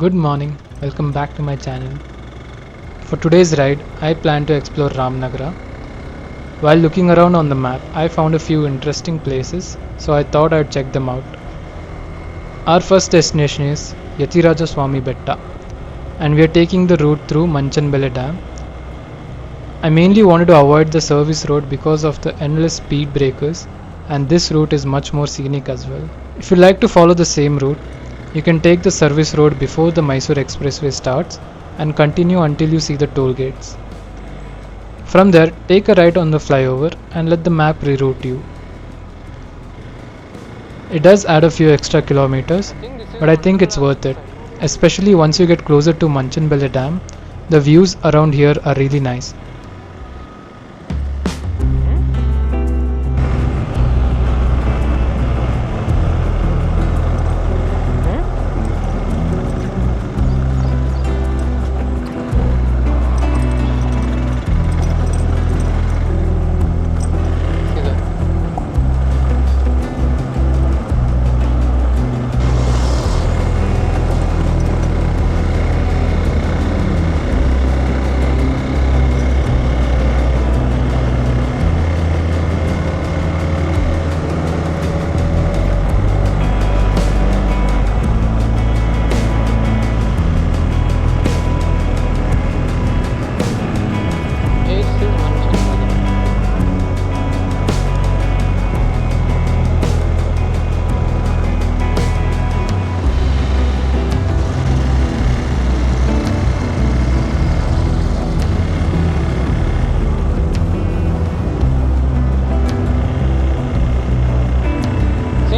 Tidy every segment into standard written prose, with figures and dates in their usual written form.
Good morning, welcome back to my channel. For today's ride, I plan to explore Ramnagara. While looking around on the map, I found a few interesting places, so I thought I'd check them out. Our first destination is Yathiraja Swamy Betta, and we are taking the route through Manchanabele Dam. I mainly wanted to avoid the service road because of the endless speed breakers, and this route is much more scenic as well. If you like to follow the same route, you can take the service road before the Mysore Expressway starts and continue until you see the toll gates. From there, take a right on the flyover and let the map reroute you. It does add a few extra kilometers, but I think it's worth it, especially once you get closer to Manchanabele Dam. The views around here are really nice.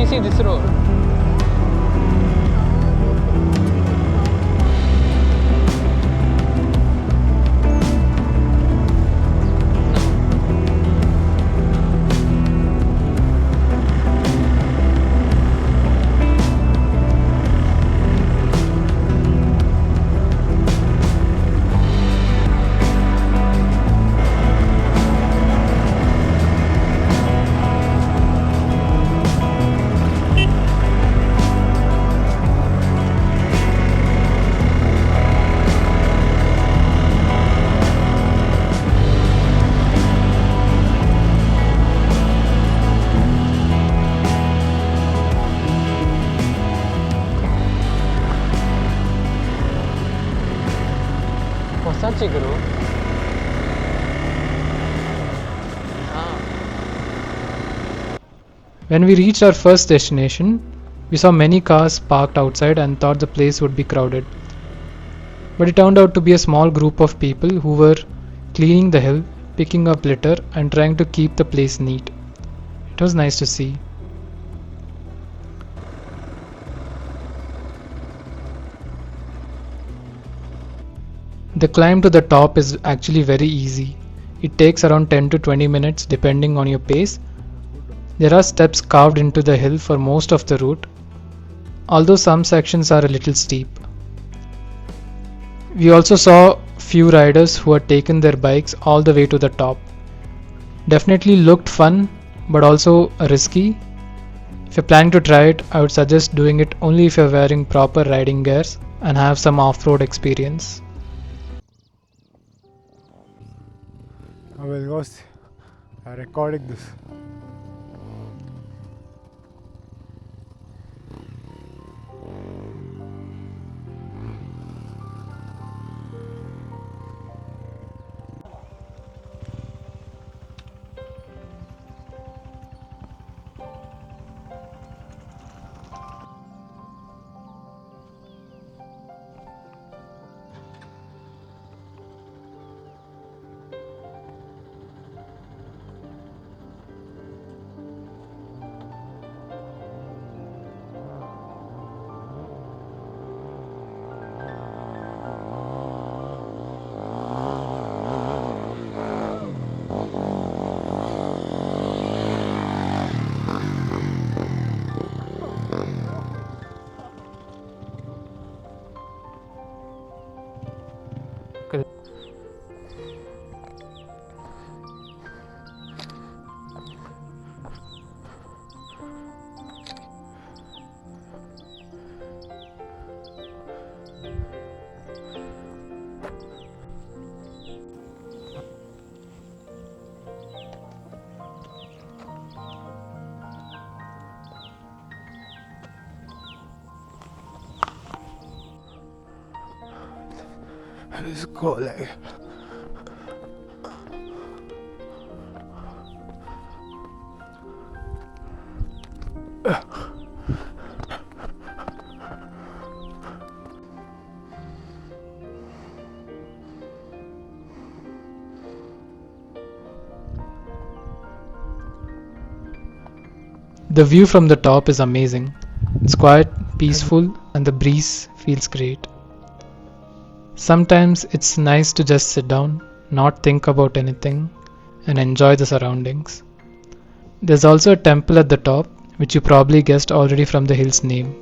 See this road. Sachi Guru. When we reached our first destination, we saw many cars parked outside and thought the place would be crowded. But it turned out to be a small group of people who were cleaning the hill, picking up litter, and trying to keep the place neat. It was nice to see. The climb to the top is actually very easy. It takes around 10 to 20 minutes depending on your pace. There are steps carved into the hill for most of the route, although some sections are a little steep. We also saw few riders who had taken their bikes all the way to the top. Definitely looked fun, but also risky. If you're planning to try it, I would suggest doing it only if you're wearing proper riding gears and have some off-road experience. I will go recording this. Let's go like. The view from the top is amazing. It's quite peaceful and the breeze feels great. Sometimes it's nice to just sit down, not think about anything, and enjoy the surroundings. There's also a temple at the top, which you probably guessed already from the hill's name.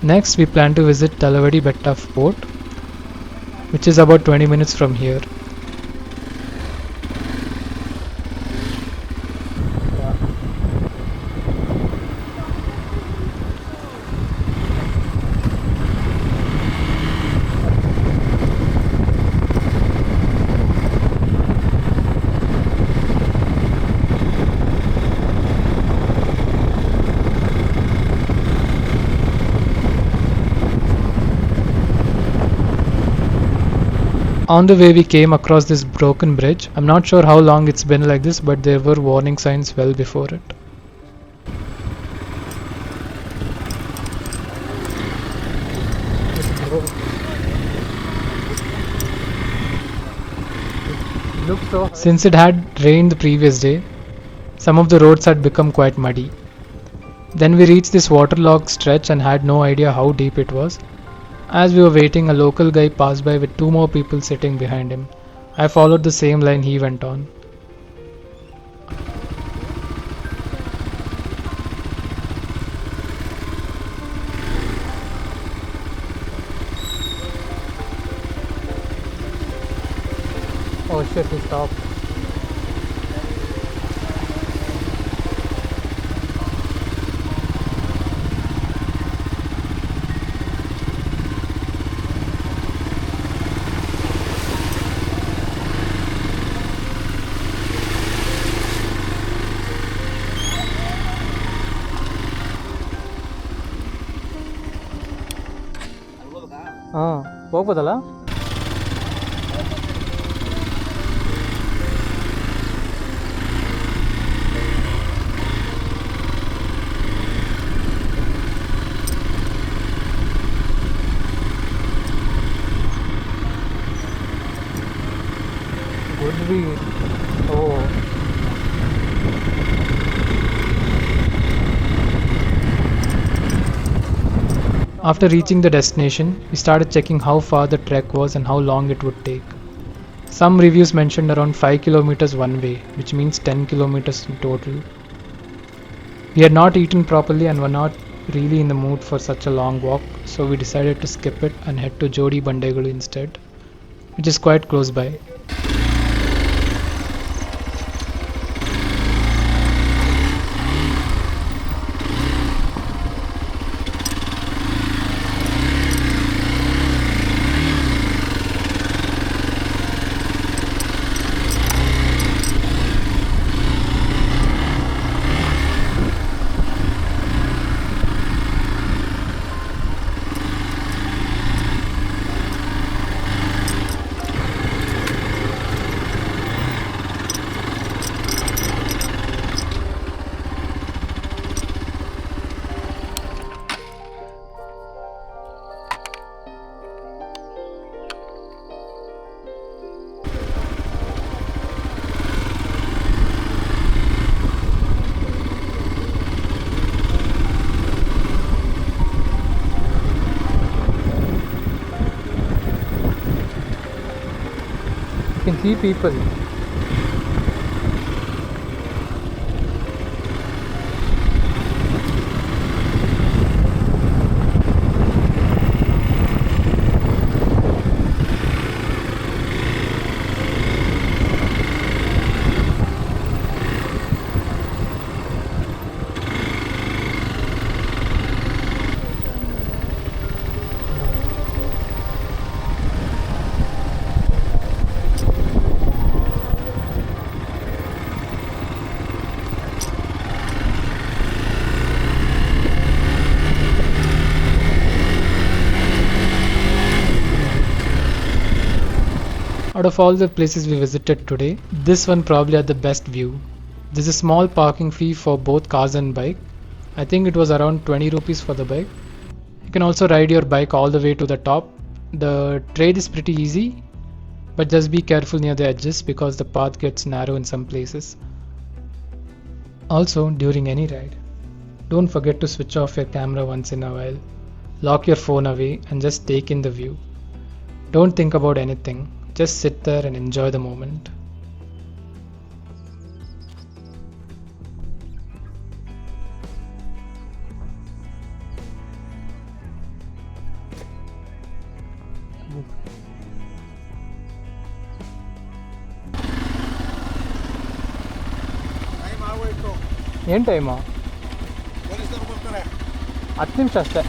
Next, we plan to visit Yathiraja Betta Fort, which is about 20 minutes from here. On the way we came across this broken bridge. I'm not sure how long it's been like this, but there were warning signs well before it. Since it had rained the previous day, some of the roads had become quite muddy. Then we reached this waterlogged stretch and had no idea how deep it was. As we were waiting, a local guy passed by with 2 more people sitting behind him. I followed the same line he went on. Oh shit, he stopped. ಹೋಗ್ಬೋದಲ್ಲ? Good view. Oh. After reaching the destination, we started checking how far the trek was and how long it would take. Some reviews mentioned around 5 kilometers one way, which means 10 kilometers in total. We had not eaten properly and were not really in the mood for such a long walk, so we decided to skip it and head to Jodi Bandegalu instead, which is quite close by. You can see people. Out of all the places we visited today, this one probably had the best view. There's a small parking fee for both cars and bike. I think it was around 20 rupees for the bike. You can also ride your bike all the way to the top. The trail is pretty easy, but just be careful near the edges because the path gets narrow in some places. Also, during any ride, don't forget to switch off your camera once in a while. Lock your phone away and just take in the view. Don't think about anything, just sit there and enjoy the moment. ಏನು time? 10 ನಿಮಿಷ ಅಷ್ಟೇ.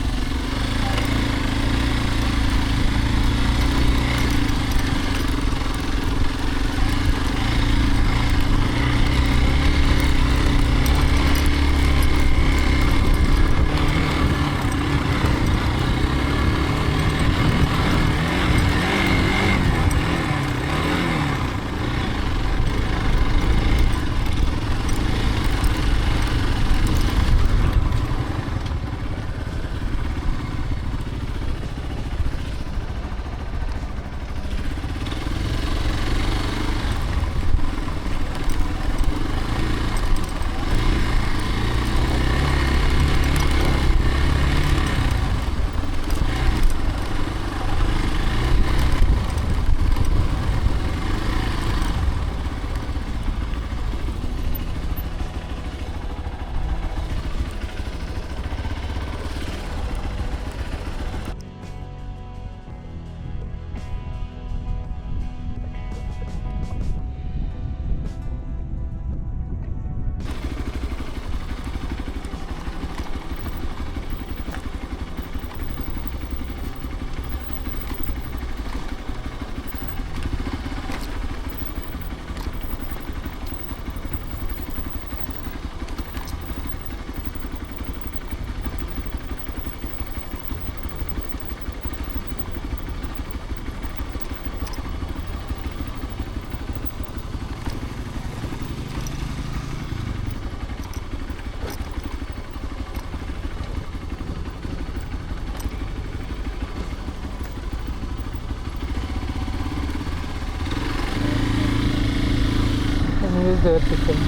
There chicken.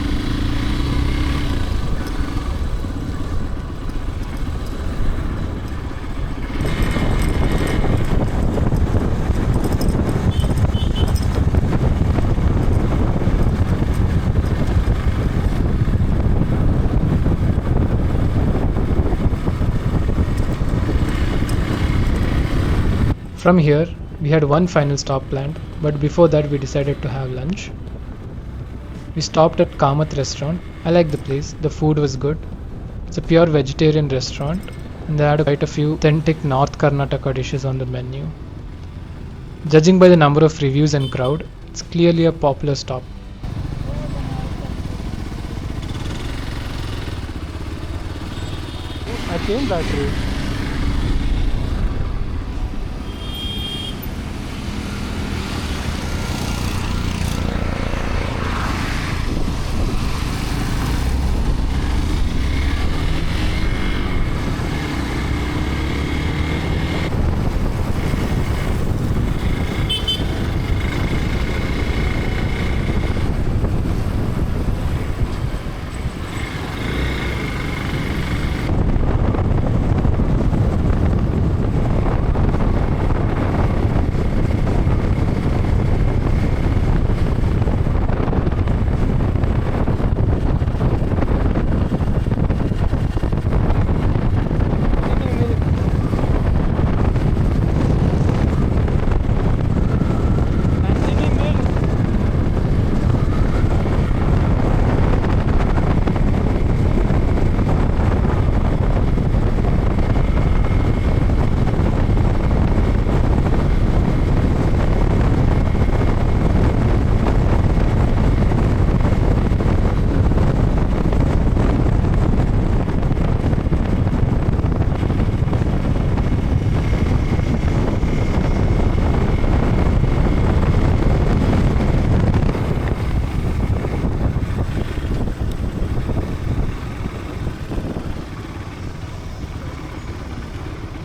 From here, we had one final stop planned, but before that we decided to have lunch. We stopped at Kamath restaurant. I like the place, the food was good. It's a pure vegetarian restaurant and they had quite a few authentic North Karnataka dishes on the menu. Judging by the number of reviews and crowd, it's clearly a popular stop. I came that route.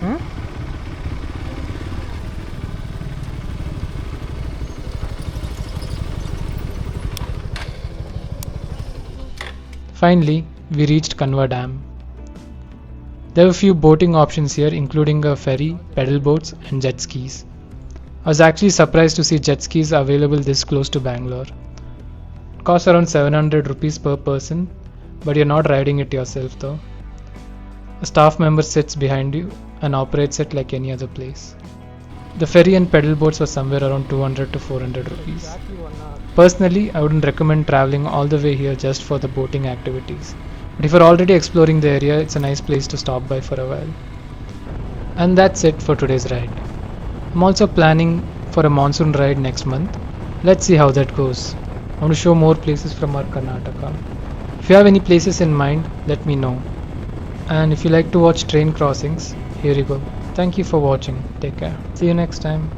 Hmm? Finally, we reached Kanva Dam. There were few boating options here, including a ferry, pedal boats, and jet skis. I was actually surprised to see jet skis available this close to Bangalore. It costs around 700 rupees per person, but you're not riding it yourself though. A staff member sits behind you and operates it like any other place. The ferry and pedal boats were somewhere around 200 to 400 rupees. Exactly 1 hour. Personally, I wouldn't recommend traveling all the way here just for the boating activities. But if you're already exploring the area, it's a nice place to stop by for a while. And that's it for today's ride. I'm also planning for a monsoon ride next month. Let's see how that goes. I want to show more places from our Karnataka. If you have any places in mind, let me know. And if you like to watch train crossings, here you go. Thank you for watching. Take care. See you next time.